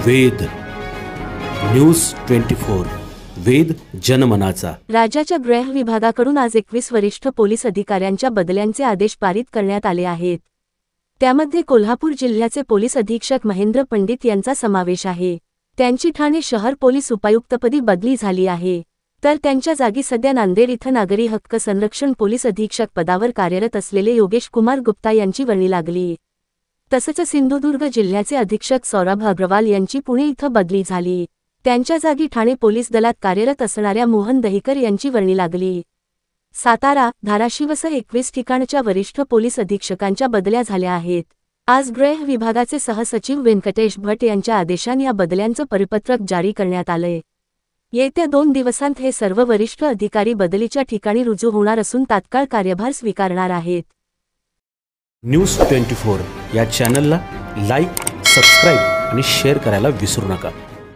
वेद news 24 वेद जनमनाचा। राज्याच्या गृह विभागाकडून आज 21 वरिष्ठ पोलीस अधिकाऱ्यांच्या बदल्यांचे आदेश पारित करण्यात आले आहेत। त्यामध्ये कोल्हापूर जिल्ह्याचे पोलीस अधीक्षक महेंद्र पंडित यांचा समावेश आहे। त्यांची ठाणे शहर पोलीस उपायुक्तपदी बदली झाली आहे, तर त्यांच्या जागी सध्या नांदेड इथं नागरी हक्क संरक्षण पोलीस अधीक्षक पदावर कार्यरत असलेले योगेश कुमार गुप्ता यांची वर्णी लागली। तसंच सिंधुदुर्ग जिल्ह्याचे अधीक्षक सौरभ अग्रवाल यांची पुणे इथं बदली झाली। त्यांच्या जागी ठाणे पोलीस दलात कार्यरत असणाऱ्या मोहन दहिकर यांची वर्णी लागली। सातारा, धाराशिवसह 21 ठिकाणच्या वरिष्ठ पोलीस अधीक्षकांच्या बदल्या झाल्या आहेत। आज गृह विभागाचे सहसचिव व्यंकटेश भट यांच्या आदेशाने या बदल्यांचं परिपत्रक जारी करण्यात आलंय। येत्या 2 दिवसांत हे सर्व वरिष्ठ अधिकारी बदलीच्या ठिकाणी रुजू होणार असून तात्काळ कार्यभार स्वीकारणार आहेत। न्यूज 24 या चॅनलला लाईक, सबस्क्राईब आणि शेअर करायला विसरू नका।